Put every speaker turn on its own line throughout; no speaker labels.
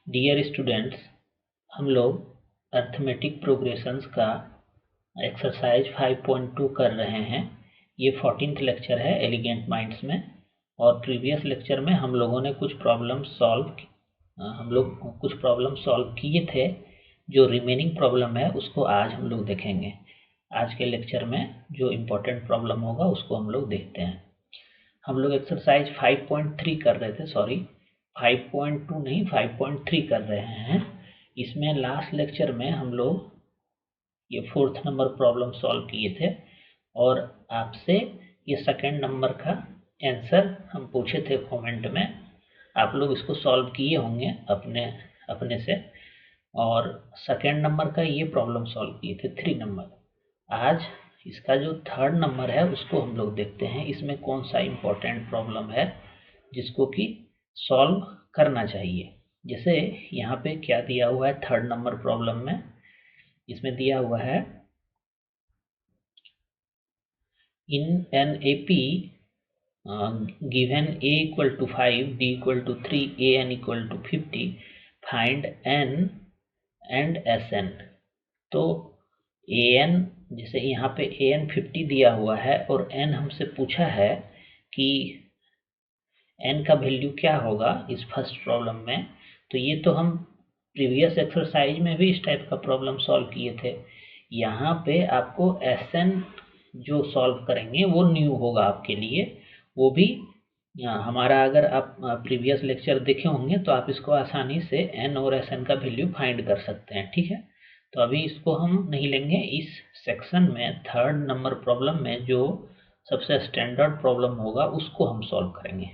Dear students, हम लोग arithmetic progressions का एक्सरसाइज 5.2 कर रहे हैं। ये 14th लेक्चर है एलिगेंट माइंड्स में। और प्रीवियस लेक्चर में हम लोग कुछ प्रॉब्लम सॉल्व किए थे। जो रिमेनिंग प्रॉब्लम है उसको आज हम लोग देखेंगे। आज के लेक्चर में जो इम्पोर्टेंट प्रॉब्लम होगा उसको हम लोग देखते हैं। हम लोग एक्सरसाइज 5.3 कर रहे थे, सॉरी 5.2 नहीं 5.3 कर रहे हैं। इसमें लास्ट लेक्चर में हम लोग ये 4th नंबर प्रॉब्लम सॉल्व किए थे और आपसे ये 2nd नंबर का आंसर हम पूछे थे कमेंट में। आप लोग इसको सॉल्व किए होंगे अपने से। और 2nd नंबर का ये प्रॉब्लम सॉल्व किए थे 3 नंबर। आज इसका जो 3rd नंबर है उसको हम लोग देखते हैं। इसमें कौन सा इम्पोर्टेंट प्रॉब्लम है जिसको कि सॉल्व करना चाहिए। जैसे यहाँ पे क्या दिया हुआ है 3rd नंबर प्रॉब्लम में, इसमें दिया हुआ है in an AP given a equal to 5, b equal to 3, an equal to 50, find n and sn। तो an जैसे यहाँ पे an 50 दिया हुआ है और n हमसे पूछा है कि n का वैल्यू क्या होगा इस फर्स्ट प्रॉब्लम में। तो ये तो हम प्रीवियस एक्सरसाइज में भी इस टाइप का प्रॉब्लम सॉल्व किए थे। यहाँ पे आपको Sn जो सॉल्व करेंगे वो न्यू होगा आपके लिए। वो भी हमारा अगर आप प्रीवियस लेक्चर देखे होंगे तो आप इसको आसानी से n और Sn का वैल्यू फाइंड कर सकते हैं। ठीक है, तो अभी इसको हम नहीं लेंगे। इस सेक्शन में 3rd नंबर प्रॉब्लम में जो सबसे स्टैंडर्ड प्रॉब्लम होगा उसको हम सॉल्व करेंगे।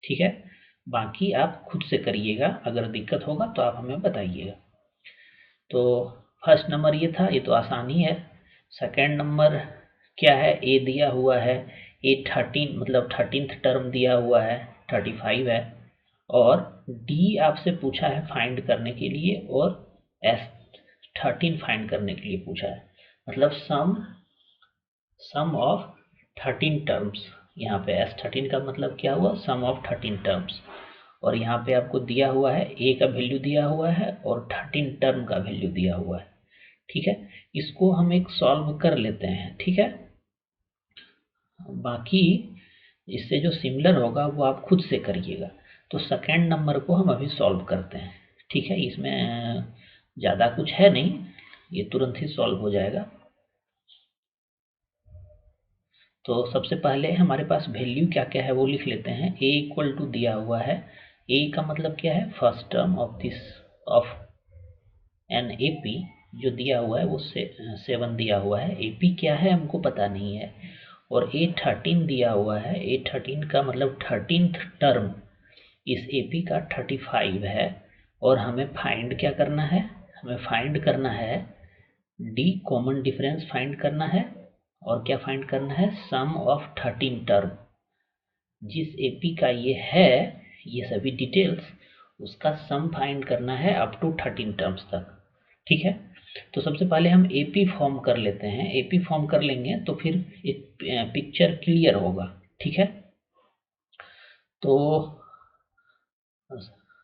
ठीक है, बाकी आप खुद से करिएगा, अगर दिक्कत होगा तो आप हमें बताइएगा। तो फर्स्ट नंबर ये था, ये तो आसानी है। 2nd नंबर क्या है, ए दिया हुआ है, ए 13 मतलब 13th टर्म दिया हुआ है 35 है। और डी आपसे पूछा है फाइंड करने के लिए और एस 13 फाइंड करने के लिए पूछा है। मतलब सम ऑफ 13 टर्म्स। यहाँ पे S13 का मतलब क्या हुआ, सम ऑफ 13 टर्म्स। और यहाँ पे आपको दिया हुआ है ए का वैल्यू दिया हुआ है और 13 टर्म का वैल्यू दिया हुआ है। ठीक है, इसको हम एक सॉल्व कर लेते हैं। ठीक है, बाकी इससे जो सिमिलर होगा वो आप खुद से करिएगा। तो 2nd नंबर को हम अभी सॉल्व करते हैं। ठीक है, इसमें ज़्यादा कुछ है नहीं, ये तुरंत ही सॉल्व हो जाएगा। तो सबसे पहले हमारे पास वैल्यू क्या क्या है वो लिख लेते हैं। a इक्वल टू दिया हुआ है, a का मतलब क्या है, first term of an AP जो दिया हुआ है वो 7 दिया हुआ है। AP क्या है हमको पता नहीं है। और A13 दिया हुआ है, A13 का मतलब 13th टर्म इस AP का 35 है। और हमें फाइंड क्या करना है, हमें फाइंड करना है D कॉमन डिफरेंस फाइंड करना है। और क्या फाइंड करना है, सम ऑफ 13 टर्म। जिस AP का ये है, ये सभी डिटेल्स, उसका सम फाइंड करना है अप टू 13 टर्म्स तक। ठीक है, तो सबसे पहले हम AP फॉर्म कर लेते हैं। AP फॉर्म कर लेंगे तो फिर एक पिक्चर क्लियर होगा। ठीक है, तो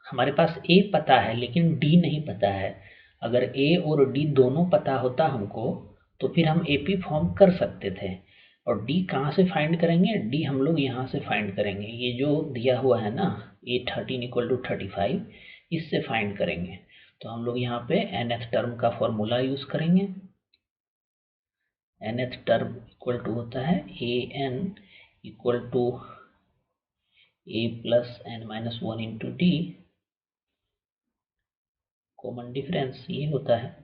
हमारे पास A पता है लेकिन D नहीं पता है। अगर A और D दोनों पता होता हमको तो फिर हम AP फॉर्म कर सकते थे। और D कहाँ से फाइंड करेंगे, D हम लोग यहाँ से फाइंड करेंगे। ये जो दिया हुआ है ना A13 इक्वल टू 35, इससे फाइंड करेंगे। तो हम लोग यहाँ पे nth टर्म का फॉर्मूला यूज करेंगे। nth टर्म इक्वल टू होता है an equal to a plus n minus 1 into d, common difference ये होता है।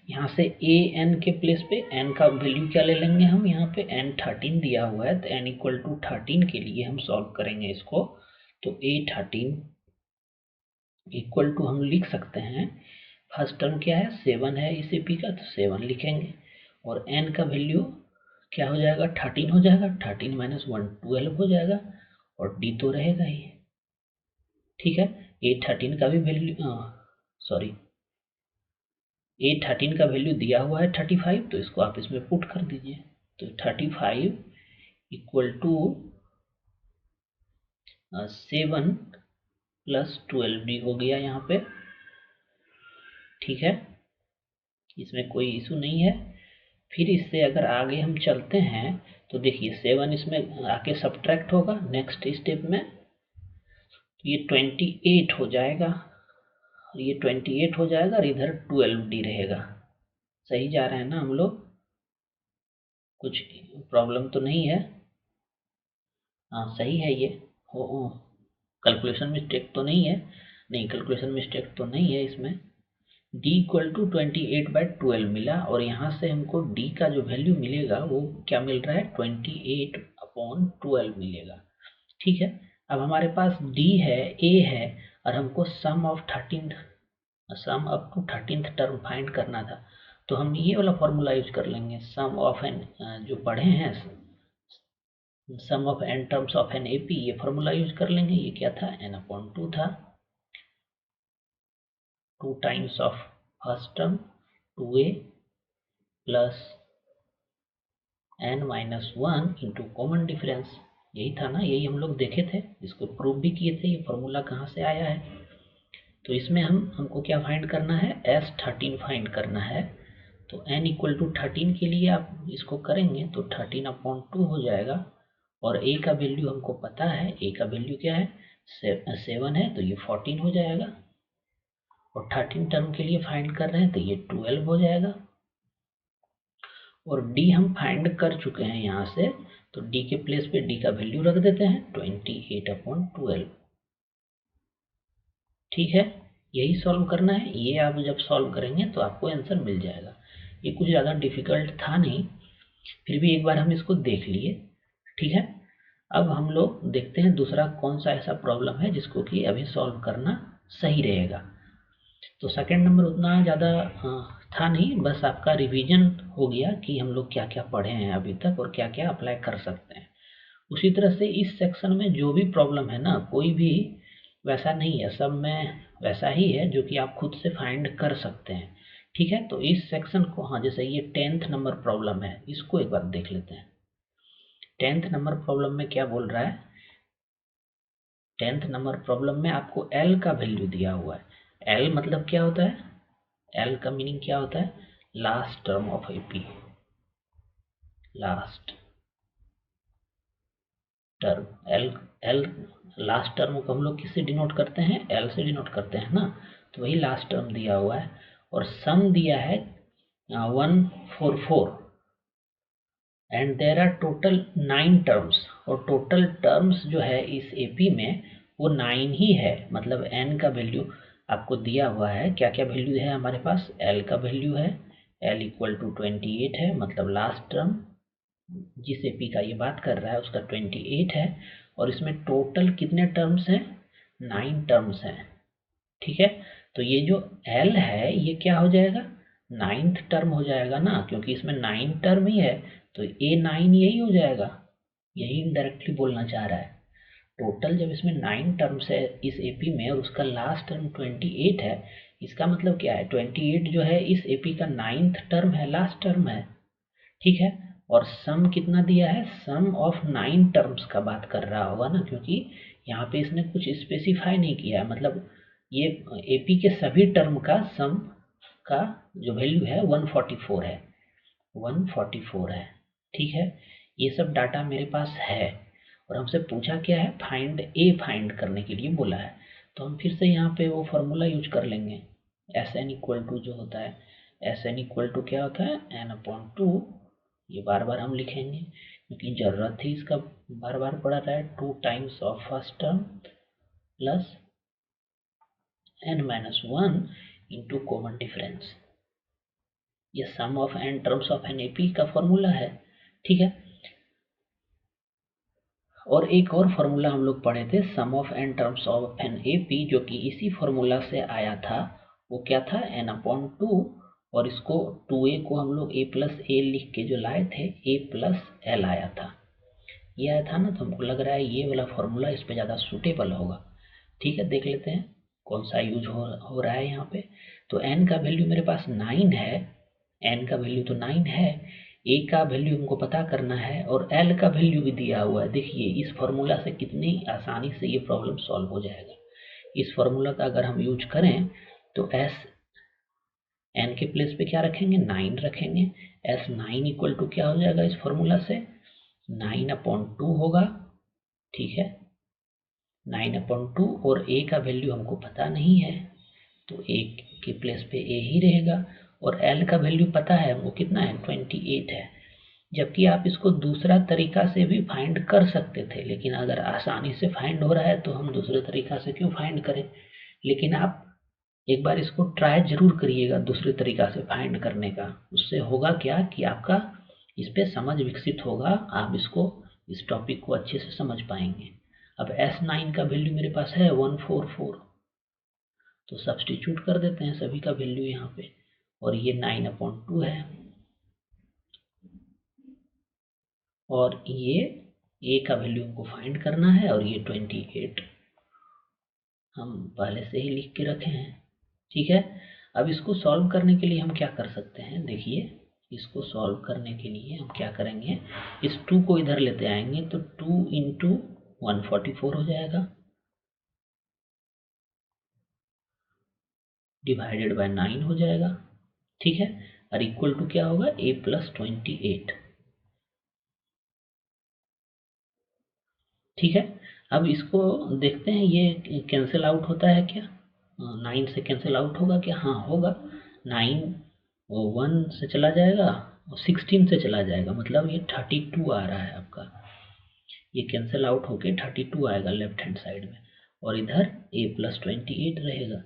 यहाँ से ए एन के प्लेस पे एन का वैल्यू क्या ले लेंगे हम, यहाँ पे एन 13 दिया हुआ है तो एन इक्वल टू 13 के लिए हम सॉल्व करेंगे इसको। तो A13 इक्वल टू हम लिख सकते हैं, फर्स्ट टर्म क्या है 7 है इस AP का, तो 7 लिखेंगे। और एन का वैल्यू क्या हो जाएगा, 13 हो जाएगा, 13 माइनस 1 12 हो जाएगा। और डी तो रहेगा ही। ठीक है, A13 का भी वैल्यू सॉरी A13 का वैल्यू दिया हुआ है 35, तो इसको आप इसमें पुट कर दीजिए। तो 35 इक्वल टू 7 प्लस 12d हो गया यहाँ पे, ठीक है, इसमें कोई इशू नहीं है। फिर इससे अगर आगे हम चलते हैं तो देखिए 7 इसमें आके सब्ट्रैक्ट होगा नेक्स्ट स्टेप में, तो ये 28 हो जाएगा, ये 28 हो जाएगा और इधर 12d रहेगा। सही जा रहे हैं ना हम लोग, कुछ प्रॉब्लम तो नहीं है? हाँ सही है ये, हो कैलकुलेशन मिस्टेक तो नहीं है? नहीं, कैलकुलेशन मिस्टेक तो नहीं है इसमें। d इक्वल टू 28/12 मिला, और यहाँ से हमको d का जो वैल्यू मिलेगा वो क्या मिल रहा है, 28/12 मिलेगा, ठीक है। अब हमारे पास d है, a है, और हमको sum up to 13th term find करना था, तो हम ये वाला फॉर्मूला यूज कर लेंगे, सम ऑफ एन, जो पढ़े हैं sum of n terms of an AP, ये फॉर्मूला यूज कर लेंगे। ये क्या था, n/2 था, 2 times of first term 2a plus n-1 into common difference, यही था ना, यही हम लोग देखे थे, इसको प्रूव भी किए थे, ये फॉर्मूला कहाँ से आया है। तो इसमें हमको क्या फाइंड करना है, S13 फाइंड करना है। तो n इक्वल टू 13 के लिए आप इसको करेंगे तो 13/2 हो जाएगा, और a का वैल्यू हमको पता है, a का वैल्यू क्या है, 7 है, तो ये 14 हो जाएगा, और 13 टर्म के लिए फाइंड कर रहे हैं तो ये 12 हो जाएगा, और d हम फाइंड कर चुके हैं यहाँ से, तो d के प्लेस पे d का वैल्यू रख देते हैं 28/12, ठीक है। यही सॉल्व करना है, ये आप जब सॉल्व करेंगे तो आपको आंसर मिल जाएगा। ये कुछ ज़्यादा डिफिकल्ट था नहीं, फिर भी एक बार हम इसको देख लिए, ठीक है। अब हम लोग देखते हैं दूसरा कौन सा ऐसा प्रॉब्लम है जिसको कि अभी सॉल्व करना सही रहेगा। तो सेकंड नंबर उतना ज़्यादा था नहीं, बस आपका रिवीजन हो गया कि हम लोग क्या क्या पढ़े हैं अभी तक और क्या क्या अप्लाई कर सकते हैं। उसी तरह से इस सेक्शन में जो भी प्रॉब्लम है ना, कोई भी वैसा नहीं है, सब में वैसा ही है जो कि आप खुद से फाइंड कर सकते हैं, ठीक है। तो इस सेक्शन को, हाँ जैसे ये 10th नंबर प्रॉब्लम है, इसको एक बार देख लेते हैं। 10th नंबर प्रॉब्लम में क्या बोल रहा है, 10th नंबर प्रॉब्लम में आपको L का वैल्यू दिया हुआ है। L मतलब क्या होता है, L का मीनिंग क्या होता है, last term of AP, last term, L last term को हम लोग किससे डिनोट करते हैं, L से डिनोट करते हैं ना, तो वही लास्ट टर्म दिया हुआ है, और सम दिया है 144, and there are total 9 terms, और टोटल टर्म्स जो है इस एपी में वो 9 ही है, मतलब n का वैल्यू आपको दिया हुआ है। क्या क्या वैल्यू है हमारे पास, L का वैल्यू है, L इक्वल टू 28 है, मतलब लास्ट टर्म जिस एपी का ये बात कर रहा है उसका 28 है, और इसमें टोटल कितने टर्म्स हैं, 9 टर्म्स हैं, ठीक है। तो ये जो L है ये क्या हो जाएगा, 9th टर्म हो जाएगा ना, क्योंकि इसमें 9 टर्म ही है, तो A9 यही हो जाएगा, यही इनडायरेक्टली बोलना चाह रहा है। टोटल जब इसमें 9 टर्म्स है इस एपी में, और उसका लास्ट टर्म 28 है, इसका मतलब क्या है, 28 जो है इस एपी का 9th टर्म है, लास्ट टर्म है, ठीक है। और सम कितना दिया है, सम ऑफ 9 टर्म्स का बात कर रहा होगा ना, क्योंकि यहाँ पे इसने कुछ स्पेसिफाई नहीं किया है, मतलब ये एपी के सभी टर्म का सम का जो वैल्यू है 144 है, 144 है, ठीक है। ये सब डाटा मेरे पास है, और हमसे पूछा क्या है, फाइंड ए फाइंड करने के लिए बोला है, तो हम फिर से यहाँ पे वो फॉर्मूला यूज कर लेंगे, एस एन इक्वल टू जो होता है, एस एन इक्वल टू क्या होता है, n/2, ये बार बार हम लिखेंगे क्योंकि ज़रूरत थी इसका, बार बार पढ़ा रहा है, 2 times of first term plus n-1 into common difference, ये sum of n terms of an AP का फॉर्मूला है, ठीक है। और एक और फॉर्मूला हम लोग पढ़े थे, sum of n terms of an AP, जो कि इसी फॉर्मूला से आया था, वो क्या था, n/2, और इसको 2a को हम लोग a+a लिख के जो लाए थे, a+l आया था, ये आया था ना, तो हमको लग रहा है ये वाला फॉर्मूला इस पे ज़्यादा सूटेबल होगा, ठीक है। देख लेते हैं कौन सा यूज हो रहा है यहाँ पे। तो n का वैल्यू मेरे पास 9 है, n का वैल्यू तो 9 है, a का वैल्यू हमको पता करना है, और l का वैल्यू भी दिया हुआ है। देखिए इस फॉर्मूला से कितनी आसानी से ये प्रॉब्लम सॉल्व हो जाएगा, इस फॉर्मूला का अगर हम यूज करें तो एस एन के प्लेस पे क्या रखेंगे, 9 रखेंगे। एस 9 इक्वल टू क्या हो जाएगा इस फॉर्मूला से, 9/2 होगा, ठीक है, 9/2। और ए का वैल्यू हमको पता नहीं है तो ए के प्लेस पे ए ही रहेगा। और एल का वैल्यू पता है हमको कितना है, 28 है। जबकि आप इसको दूसरा तरीका से भी फाइंड कर सकते थे, लेकिन अगर आसानी से फाइंड हो रहा है तो हम दूसरे तरीका से क्यों फाइंड करें। लेकिन आप एक बार इसको ट्राई जरूर करिएगा दूसरे तरीका से फाइंड करने का। उससे होगा क्या कि आपका इस पे समझ विकसित होगा, आप इसको इस टॉपिक को अच्छे से समझ पाएंगे। अब S9 का वैल्यू मेरे पास है 144, तो सब्स्टिट्यूट कर देते हैं सभी का वैल्यू यहाँ पे, और ये 9/2 है, और ये ए का वैल्यू हमको फाइंड करना है, और ये 28 हम पहले से ही लिख के रखे हैं, ठीक है। अब इसको सॉल्व करने के लिए हम क्या कर सकते हैं, देखिए इसको सॉल्व करने के लिए हम क्या करेंगे, इस 2 को इधर लेते आएंगे तो 2 × 144 हो जाएगा, डिवाइडेड बाय 9 हो जाएगा, ठीक है। और इक्वल टू क्या होगा, a + 28, ठीक है। अब इसको देखते हैं ये कैंसिल आउट होता है क्या, 9 से कैंसिल आउट होगा क्या, हाँ होगा। 9 1 से चला जाएगा और 16 से चला जाएगा, मतलब ये 32 आ रहा है आपका, ये कैंसिल आउट होके 32 आएगा लेफ्ट हैंड साइड में, और इधर a + 28 रहेगा।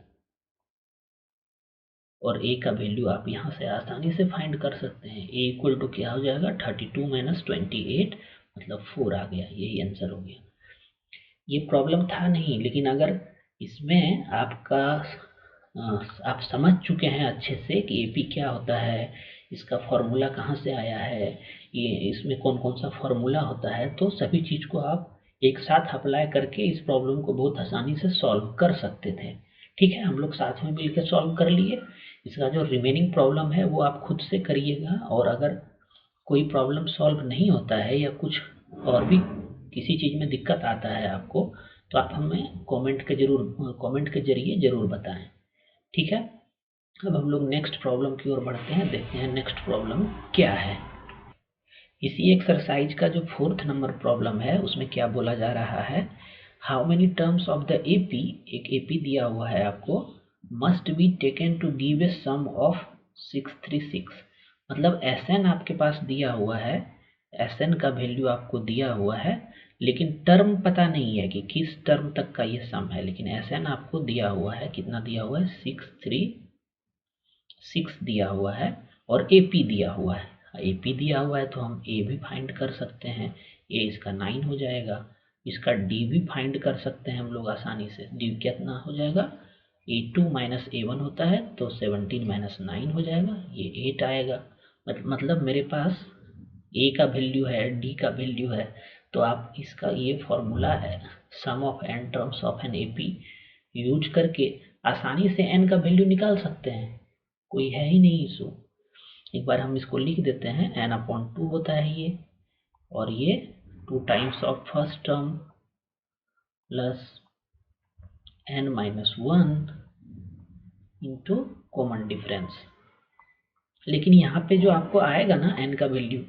और a का वैल्यू आप यहाँ से आसानी से फाइंड कर सकते हैं, a इक्वल टू क्या हो जाएगा, 32 - 28 मतलब 4 आ गया, यही आंसर हो गया। ये प्रॉब्लम था नहीं, लेकिन अगर इसमें आपका आप समझ चुके हैं अच्छे से कि एपी क्या होता है, इसका फॉर्मूला कहाँ से आया है, ये इसमें कौन कौन सा फॉर्मूला होता है, तो सभी चीज़ को आप एक साथ अप्लाई करके इस प्रॉब्लम को बहुत आसानी से सॉल्व कर सकते थे, ठीक है। हम लोग साथ में मिलकर सॉल्व कर लिए। इसका जो रिमेनिंग प्रॉब्लम है वो आप खुद से करिएगा, और अगर कोई प्रॉब्लम सॉल्व नहीं होता है या कुछ और भी किसी चीज़ में दिक्कत आता है आपको, तो आप हमें कमेंट के जरिए ज़रूर बताएं, ठीक है। अब हम लोग नेक्स्ट प्रॉब्लम की ओर बढ़ते हैं, देखते हैं नेक्स्ट प्रॉब्लम क्या है। इसी एक्सरसाइज का जो 4th नंबर प्रॉब्लम है उसमें क्या बोला जा रहा है, how many terms of the AP, एक एपी दिया हुआ है आपको, must be taken to give a sum of 636। मतलब एसएन आपके पास दिया हुआ है, एसएन का वैल्यू आपको दिया हुआ है, लेकिन टर्म पता नहीं है कि किस टर्म तक का ये सम है, लेकिन एसएन आपको दिया हुआ है, कितना दिया हुआ है, 636 दिया हुआ है, और एपी दिया हुआ है। एपी दिया हुआ है तो हम ए भी फाइंड कर सकते हैं, ए इसका 9 हो जाएगा। इसका डी भी फाइंड कर सकते हैं हम लोग आसानी से, डी कितना हो जाएगा, A2 - A1 होता है तो 17 - 9 हो जाएगा, ये 8 आएगा। मतलब मेरे पास ए का वैल्यू है, डी का वैल्यू है, तो आप इसका ये फॉर्मूला है, sum of n terms of an AP use करके आसानी से एन का वैल्यू निकाल सकते हैं, कोई है ही नहीं इशू। एक बार हम इसको लिख देते हैं, n/2 होता है ये, और ये 2 times of first term plus n-1 into common difference. लेकिन यहाँ पे जो आपको आएगा ना n का वैल्यू,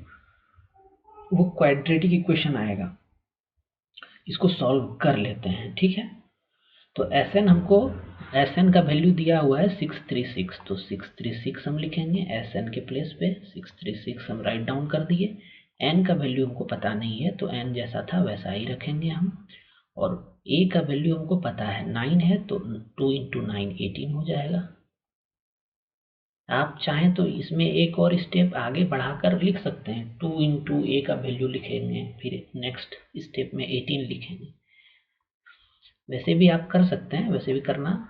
वो क्वाड्रेटिक इक्वेशन आएगा। इसको सॉल्व कर लेते हैं, ठीक है। तो Sn हमको, Sn का वैल्यू दिया हुआ है 636, तो 636 हम लिखेंगे Sn के प्लेस पे, 636 हम राइट डाउन कर दिए। n का वैल्यू हमको पता नहीं है तो n जैसा था वैसा ही रखेंगे हम, और a का वैल्यू हमको पता है 9 है, तो 2 × 9 18 हो जाएगा। आप चाहें तो इसमें एक और स्टेप आगे बढ़ाकर लिख सकते हैं, 2 × a का वैल्यू लिखेंगे, फिर नेक्स्ट स्टेप में 18 लिखेंगे। वैसे भी आप कर सकते हैं, वैसे भी करना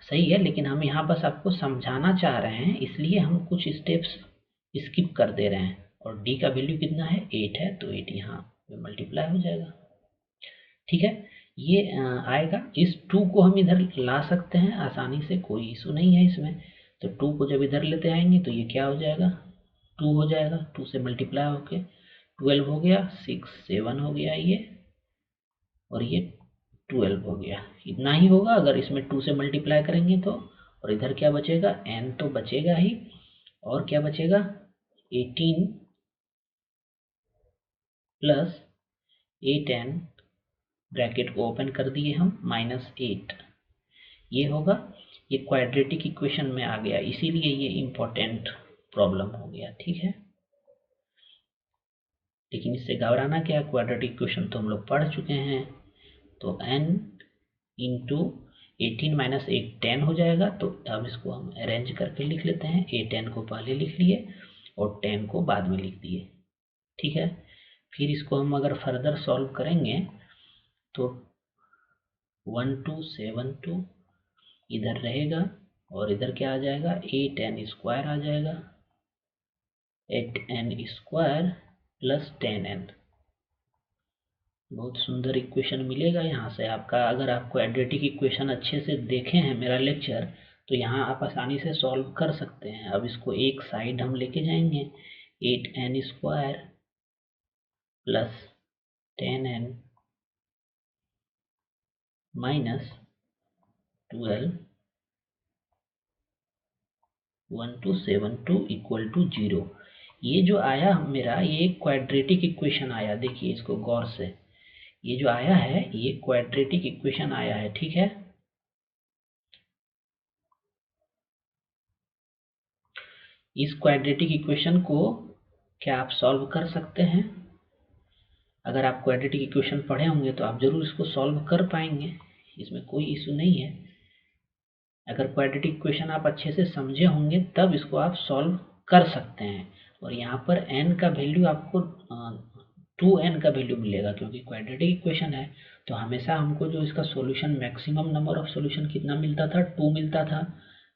सही है, लेकिन हम यहाँ बस आपको समझाना चाह रहे हैं, इसलिए हम कुछ स्टेप्स स्किप कर दे रहे हैं। और डी का वैल्यू कितना है, 8 है, तो 8 यहाँ मल्टीप्लाई हो जाएगा, ठीक है। ये आएगा, इस 2 को हम इधर ला सकते हैं आसानी से, कोई इशू नहीं है इसमें। तो 2 को जब इधर लेते आएंगे तो ये क्या हो जाएगा, 2 हो जाएगा, 2 से मल्टीप्लाई होके 12 हो गया, 6 7 हो गया ये, और ये 12 हो गया। इतना ही होगा, अगर इसमें 2 से मल्टीप्लाई करेंगे तो। और इधर क्या बचेगा, n तो बचेगा ही, और क्या बचेगा 18 प्लस 8n, ब्रैकेट को ओपन कर दिए हम, -8 ये होगा। ये क्वाड्रेटिक इक्वेशन में आ गया, इसीलिए ये इम्पोर्टेंट प्रॉब्लम हो गया, ठीक है। लेकिन इससे घबराना क्या, क्वाड्रेटिक इक्वेशन तो हम लोग पढ़ चुके हैं। तो n इंटू 18 माइनस 8 10 हो जाएगा। तो अब इसको हम अरेंज करके लिख लेते हैं, 8n को पहले लिख लिए और 10 को बाद में लिख दिए, ठीक है। फिर इसको हम अगर फर्दर सॉल्व करेंगे तो 1272 इधर रहेगा और इधर क्या आ जाएगा, 8n स्क्वायर आ जाएगा, 8n स्क्वायर प्लस 10n। बहुत सुंदर इक्वेशन मिलेगा यहाँ से आपका। अगर आप क्वाड्रेटिक इक्वेशन अच्छे से देखे हैं मेरा लेक्चर, तो यहाँ आप आसानी से सॉल्व कर सकते हैं। अब इसको एक साइड हम लेके जाएंगे, 8n square plus 10n minus 12 1272 equal to 0। ये जो आया मेरा, ये क्वाड्रेटिक इक्वेशन आया, देखिए इसको गौर से। ये जो आया है ये क्वाड्रेटिक इक्वेशन आया है, ठीक है। इस क्वाड्रेटिक इक्वेशन को क्या आप सॉल्व कर सकते हैं? अगर आप क्वाड्रेटिक इक्वेशन पढ़े होंगे तो आप जरूर इसको सॉल्व कर पाएंगे, इसमें कोई इशू नहीं है। अगर क्वाड्रेटिक इक्वेशन आप अच्छे से समझे होंगे तब इसको आप सॉल्व कर सकते हैं। और यहाँ पर n का वैल्यू आपको 2n का वैल्यू मिलेगा, क्योंकि क्वाड्रेटिक इक्वेशन है। तो हमेशा हमको जो इसका solution maximum number of solution कितना मिलता था, 2 मिलता था,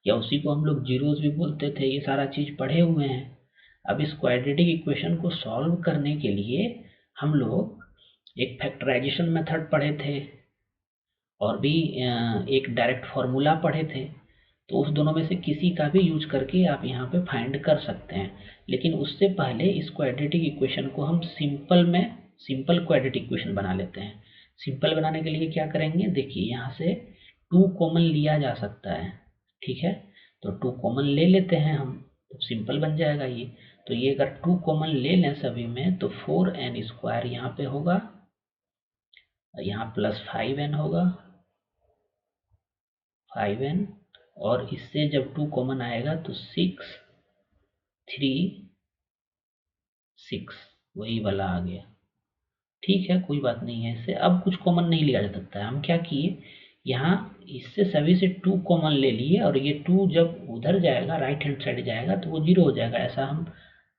या उसी को हम लोग जीरोस भी बोलते थे। ये सारा चीज़ पढ़े हुए हैं। अब इस क्वाड्रेटिक इक्वेशन को सॉल्व करने के लिए हम लोग एक फैक्टराइजेशन मेथड पढ़े थे और भी एक डायरेक्ट फार्मूला पढ़े थे। तो उस दोनों में से किसी का भी यूज करके आप यहाँ पे फाइंड कर सकते हैं। लेकिन उससे पहले इस क्वाड्रेटिक इक्वेशन को हम सिंपल क्वाड्रेटिक इक्वेशन बना लेते हैं। सिंपल बनाने के लिए क्या करेंगे, देखिए यहाँ से 2 कॉमन लिया जा सकता है, ठीक है। तो 2 कॉमन ले लेते हैं हम, तो सिंपल बन जाएगा ये। तो ये अगर 2 कॉमन ले लें सभी में तो 4n स्क्वायर यहाँ पे होगा, यहाँ प्लस 5n होगा, 5n, और इससे जब 2 कॉमन आएगा तो 6 3 6 वही वाला आ गया, ठीक है। कोई बात नहीं है, इससे अब कुछ कॉमन नहीं लिया जा सकता है। हम क्या किए, यहाँ इससे सभी से 2 कॉमन ले लिए और ये 2 जब उधर जाएगा, राइट हैंड साइड जाएगा, तो वो 0 हो जाएगा। ऐसा हम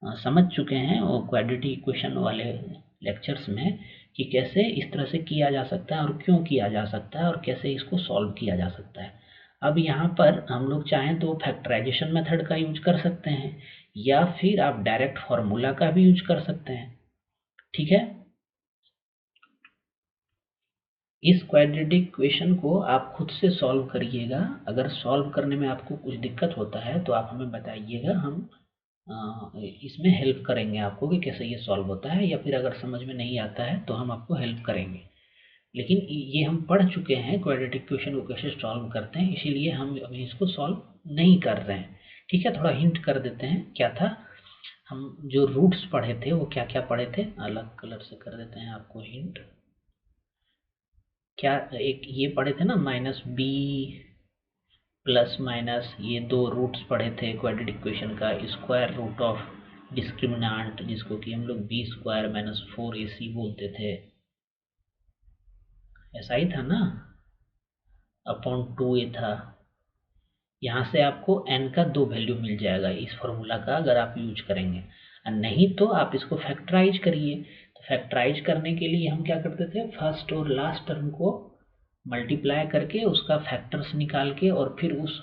समझ चुके हैं और क्वाड्रेटिक इक्वेशन वाले लेक्चर्स में कि कैसे इस तरह से किया जा सकता है और क्यों किया जा सकता है और कैसे इसको सॉल्व किया जा सकता है। अब यहाँ पर हम लोग चाहें तो फैक्टराइजेशन मेथड का यूज कर सकते हैं, या फिर आप डायरेक्ट फार्मूला का भी यूज कर सकते हैं, ठीक है। इस क्वाड्रेटिक इक्वेशन को आप खुद से सॉल्व करिएगा। अगर सॉल्व करने में आपको कुछ दिक्कत होता है तो आप हमें बताइएगा, हम इसमें हेल्प करेंगे आपको कि कैसे ये सॉल्व होता है, या फिर अगर समझ में नहीं आता है तो हम आपको हेल्प करेंगे। लेकिन ये हम पढ़ चुके हैं क्वाड्रेटिक इक्वेशन को कैसे सॉल्व करते हैं, इसीलिए हम अभी इसको सॉल्व नहीं कर रहे हैं, ठीक है। थोड़ा हिंट कर देते हैं क्या था। हम जो रूट्स पढ़े थे वो क्या क्या पढ़े थे, अलग कलर से कर देते हैं आपको हिंट। क्या एक ये पढ़े थे ना, -b प्लस माइनस, ये 2 रूट्स पढ़े थे क्वाड्रेटिक इक्वेशन का। स्क्वायर रूट ऑफ डिस्क्रिमिनांट, जिसको कि हम लोग b स्क्वायर माइनस 4ac बोलते थे, ऐसा ही था ना, अपॉन 2a था। यहाँ से आपको n का 2 वैल्यू मिल जाएगा इस फॉर्मूला का, अगर आप यूज करेंगे। और नहीं तो आप इसको फैक्टराइज करिए। तो फैक्टराइज करने के लिए हम क्या करते थे, फर्स्ट और लास्ट टर्म को मल्टीप्लाई करके उसका फैक्टर्स निकाल के और फिर उस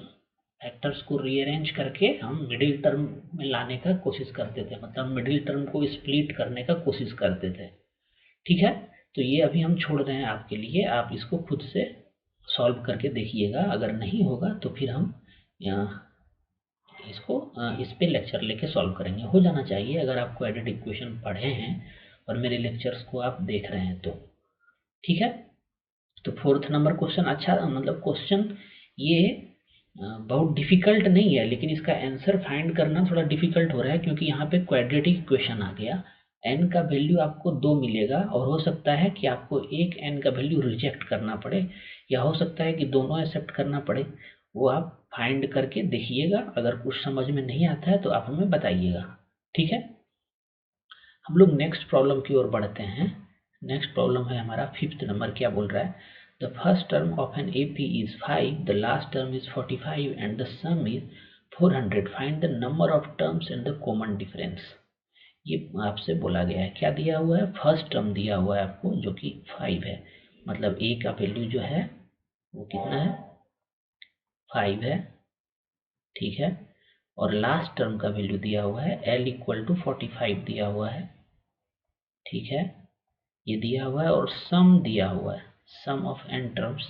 फैक्टर्स को रीअरेंज करके हम मिडिल टर्म में लाने का कोशिश करते थे, मतलब मिडिल टर्म को स्प्लिट करने का कोशिश करते थे, ठीक है। तो ये अभी हम छोड़ रहे हैं आपके लिए, आप इसको खुद से सॉल्व करके देखिएगा। अगर नहीं होगा तो फिर हम इसको इस पे लेक्चर लेके सॉल्व करेंगे। हो जाना चाहिए अगर आप क्वाड्रेटिक इक्वेशन पढ़े हैं और मेरे लेक्चर्स को आप देख रहे हैं तो, ठीक है। तो फोर्थ नंबर क्वेश्चन अच्छा, मतलब क्वेश्चन ये बहुत डिफिकल्ट नहीं है, लेकिन इसका आंसर फाइंड करना थोड़ा डिफिकल्ट हो रहा है, क्योंकि यहाँ पे क्वाड्रेटिक इक्वेशन आ गया। एन का वैल्यू आपको 2 मिलेगा, और हो सकता है कि आपको एक एन का वैल्यू रिजेक्ट करना पड़े, या हो सकता है कि दोनों एक्सेप्ट करना पड़े। वो आप फाइंड करके देखिएगा, अगर कुछ समझ में नहीं आता है तो आप हमें बताइएगा, ठीक है। हम लोग नेक्स्ट प्रॉब्लम की ओर बढ़ते हैं। नेक्स्ट प्रॉब्लम है हमारा फिफ्थ नंबर। क्या बोल रहा है? The first term of an AP is 5, the last term is 45 and the some is 400। Find the number of terms and the common difference. ये आपसे बोला गया है। क्या दिया हुआ है? फर्स्ट टर्म दिया हुआ है आपको, जो कि 5 है, मतलब ए का वैल्यू जो है वो कितना है? 5 है, ठीक है। और लास्ट टर्म का वैल्यू दिया हुआ है एल इक्वल टू 45 दिया हुआ है, ठीक है, ये दिया हुआ है। और सम दिया हुआ है, सम ऑफ एन टर्म्स,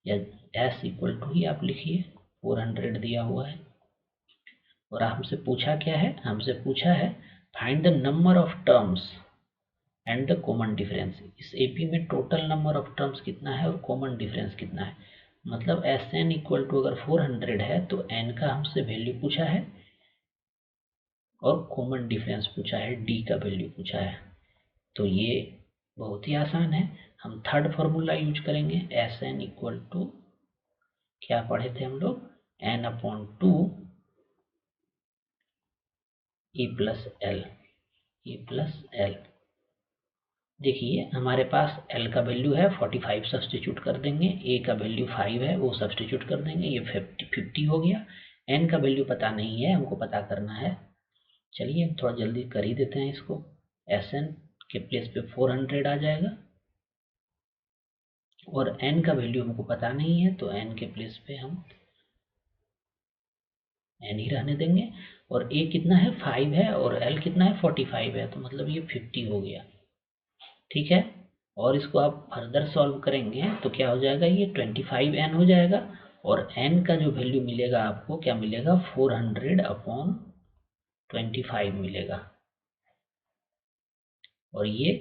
या एस इक्वल टू ही आप लिखिए, 400 दिया हुआ है। और हमसे पूछा क्या है? हमसे पूछा है find the number of terms and the common difference. इस एपी में टोटल नंबर ऑफ टर्म्स कितना है और कॉमन डिफरेंस कितना है। मतलब एस एन इक्वल टू अगर 400 है तो एन का हमसे वैल्यू पूछा है, और कॉमन डिफरेंस पूछा है, डी का वैल्यू पूछा है। तो ये बहुत ही आसान है। हम थर्ड फॉर्मूला यूज करेंगे, एस एन इक्वल टू, क्या पढ़े थे हम लोग? N upon 2 e plus l, e plus l. देखिए हमारे पास एल का वैल्यू है 45, सब्सटीट्यूट कर देंगे। ए का वैल्यू 5 है, वो सब्सटीट्यूट कर देंगे, ये 50 हो गया। एन का वैल्यू पता नहीं है, हमको पता करना है। चलिए थोड़ा जल्दी कर ही देते हैं इसको। एस एन के प्लेस पे 400 आ जाएगा, और एन का वैल्यू हमको पता नहीं है, तो एन के प्लेस पे हम एन ही रहने देंगे। और ए कितना है? 5 है, और एल कितना है? 45 है, तो मतलब ये 50 हो गया, ठीक है। और इसको आप फर्दर सॉल्व करेंगे तो क्या हो जाएगा? ये 25 एन हो जाएगा, और एन का जो वैल्यू मिलेगा आपको, क्या मिलेगा? 400 अपॉन 25 मिलेगा, और ये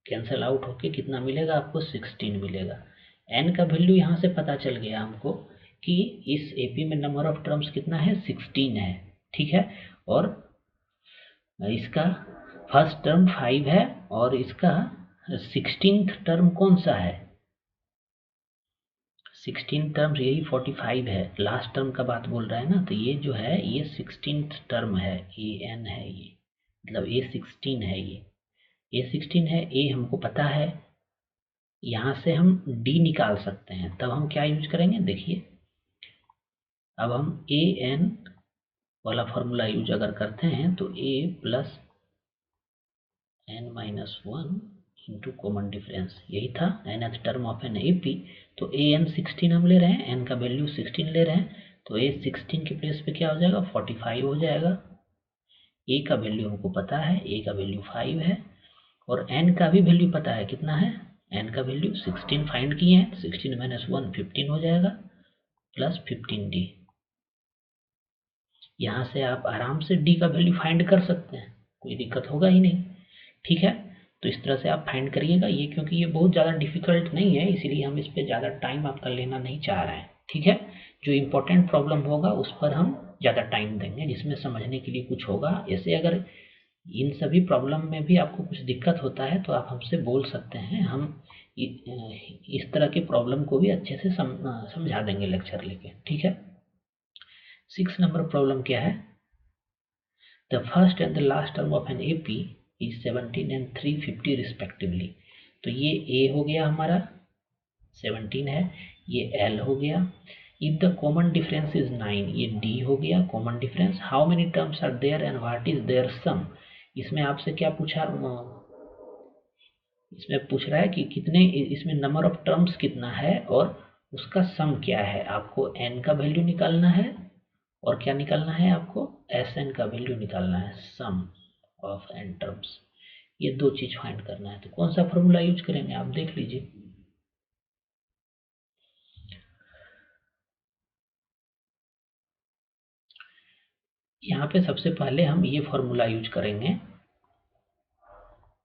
कैंसल आउट होके कितना मिलेगा आपको? 16 मिलेगा। एन का वैल्यू यहाँ से पता चल गया हमको कि इस एपी में नंबर ऑफ टर्म्स कितना है? 16 है, ठीक है। और इसका फर्स्ट टर्म 5 है, और इसका 16th टर्म कौन सा है? 16 टर्म यही 45 है, लास्ट टर्म का बात बोल रहा है ना, तो ये जो है ये 16th टर्म है, ए एन है ये, मतलब ए 16 है, ये ए 16 है। ए हमको पता है, यहाँ से हम डी निकाल सकते हैं, तब हम क्या यूज करेंगे? देखिए अब हम ए एन वाला फॉर्मूला यूज अगर करते हैं तो a plus n minus 1 into common difference, यही था nth term of an AP. तो ए एन 16 हम ले रहे हैं, एन का वैल्यू 16 ले रहे हैं, तो ए 16 के प्लेस पे क्या हो जाएगा? 45 हो जाएगा। ए का वैल्यू हमको पता है, ए का वैल्यू 5 है, और एन का भी वैल्यू पता है, कितना है? एन का वैल्यू 16 फाइंड किए हैं, 16 माइनस 1 15 हो जाएगा, प्लस 15d। यहाँ से आप आराम से डी का वैल्यू फाइंड कर सकते हैं, कोई दिक्कत होगा ही नहीं, ठीक है। तो इस तरह से आप फाइंड करिएगा ये, क्योंकि ये बहुत ज़्यादा डिफिकल्ट नहीं है, इसीलिए हम इस पर ज़्यादा टाइम आपका लेना नहीं चाह रहे हैं, ठीक है। जो इम्पोर्टेंट प्रॉब्लम होगा उस पर हम ज़्यादा टाइम देंगे, जिसमें समझने के लिए कुछ होगा। ऐसे अगर इन सभी प्रॉब्लम में भी आपको कुछ दिक्कत होता है तो आप हमसे बोल सकते हैं, हम इस तरह के प्रॉब्लम को भी अच्छे से समझा देंगे लेक्चर लेके, ठीक है। 6 नंबर प्रॉब्लम क्या है? The first and the last term of an AP is 17 and 350 respectively. तो ये ए हो गया हमारा, 17 है, ये एल हो गया। If the common difference is 9, ये डी हो गया common difference. How many terms are there and what is their sum. इसमें आपसे क्या पूछा? इसमें पूछ रहा है कि कितने, इसमें नंबर ऑफ टर्म्स कितना है और उसका सम क्या है। आपको एन का वैल्यू निकालना है, और क्या निकालना है आपको? एस एन का वैल्यू निकालना है, सम ऑफ एन टर्म्स। ये दो चीज फाइंड करना है। तो कौन सा फॉर्मूला यूज करेंगे आप देख लीजिए। यहाँ पे सबसे पहले हम ये फॉर्मूला यूज करेंगे,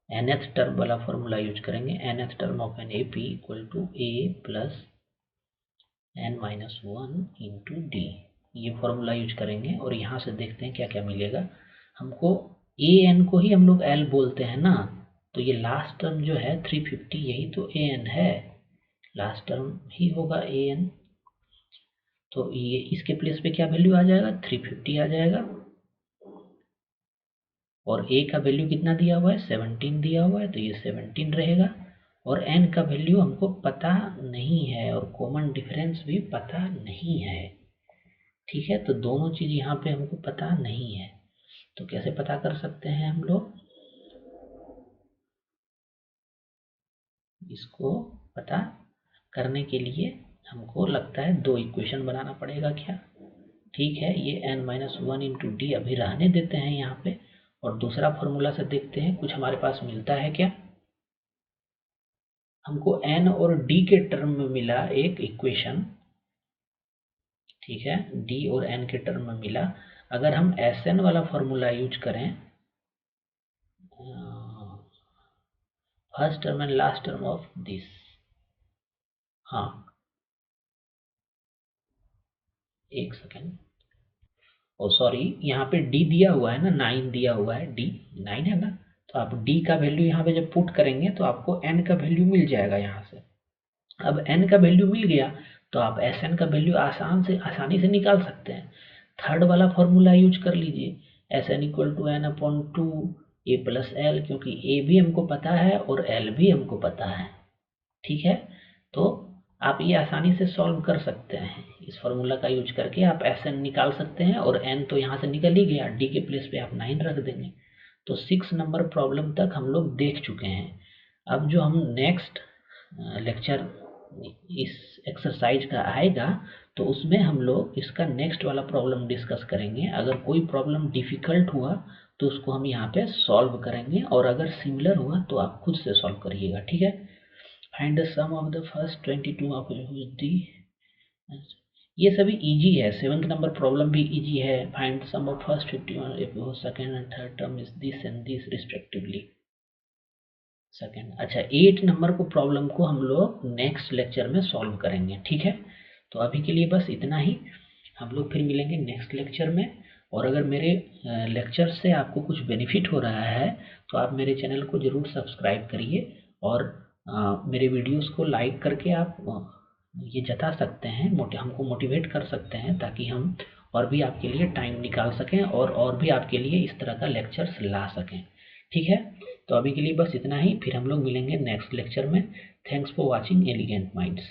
nth टर्म वाला फॉर्मूला यूज करेंगे, nth term of an a p equal to a plus n minus one into d, ये फॉर्मूला यूज करेंगे। और यहाँ से देखते हैं क्या क्या मिलेगा हमको। ए एन को ही हम लोग एल बोलते हैं ना, तो ये लास्ट टर्म जो है 350 यही तो ए एन है, लास्ट टर्म ही होगा ए एन। तो ये इसके प्लेस पे क्या वैल्यू आ जाएगा, 350 आ जाएगा। और a का वैल्यू कितना दिया हुआ है, 17 दिया हुआ है, तो ये 17 रहेगा। और n का वैल्यू हमको पता नहीं है और कॉमन डिफरेंस भी पता नहीं है। ठीक है, तो दोनों चीज यहाँ पे हमको पता नहीं है, तो कैसे पता कर सकते हैं हम लोग, इसको पता करने के लिए हमको लगता है दो इक्वेशन बनाना पड़ेगा क्या। ठीक है, ये n minus one into D अभी रहने देते हैं यहाँ पे, और दूसरा फॉर्मूला से देखते हैं कुछ हमारे पास मिलता है क्या। हमको n और d के टर्म में मिला एक इक्वेशन, ठीक है, d और n के टर्म में मिला। अगर हम Sn वाला फॉर्मूला यूज करें, first term and last term of this, हाँ एक सेकेंड, ओ सॉरी, यहाँ पे d दिया हुआ है ना, 9 दिया हुआ है, d 9 है ना, तो आप d का वैल्यू यहाँ पे जब पुट करेंगे तो आपको n का वैल्यू मिल जाएगा यहाँ से। अब n का वैल्यू मिल गया तो आप Sn का वैल्यू आसानी से निकाल सकते हैं। थर्ड वाला फॉर्मूला यूज कर लीजिए, Sn equal to n upon two a plus l, क्योंकि a भी हमको पता है और l भी हमको पता है। ठीक है, तो आप ये आसानी से सॉल्व कर सकते हैं, इस फॉर्मूला का यूज करके आप Sn निकाल सकते हैं। और n तो यहाँ से निकल ही गया, d के प्लेस पे आप 9 रख देंगे। तो 6 नंबर प्रॉब्लम तक हम लोग देख चुके हैं। अब जो हम नेक्स्ट लेक्चर इस एक्सरसाइज का आएगा तो उसमें हम लोग इसका नेक्स्ट वाला प्रॉब्लम डिस्कस करेंगे। अगर कोई प्रॉब्लम डिफिकल्ट हुआ तो उसको हम यहाँ पे सॉल्व करेंगे, और अगर सिमिलर हुआ तो आप खुद से सॉल्व करिएगा। ठीक है, find the sum of the first 22 of the, ये सभी इजी है। 7th नंबर प्रॉब्लम भी इजी है। Find sum of first 51 if second and third term is this and this respectively. Second, अच्छा 8 नंबर को प्रॉब्लम को हम लोग नेक्स्ट लेक्चर में सॉल्व करेंगे। ठीक है, तो अभी के लिए बस इतना ही, हम लोग फिर मिलेंगे नेक्स्ट लेक्चर में। और अगर मेरे लेक्चर से आपको कुछ बेनिफिट हो रहा है तो आप मेरे चैनल को ज़रूर सब्सक्राइब करिए, और मेरे वीडियोस को लाइक करके आप ये जता सकते हैं, हमको मोटिवेट कर सकते हैं, ताकि हम और भी आपके लिए टाइम निकाल सकें और भी आपके लिए इस तरह का लेक्चर्स ला सकें। ठीक है, तो अभी के लिए बस इतना ही, फिर हम लोग मिलेंगे नेक्स्ट लेक्चर में। Thanks for watching elegant minds.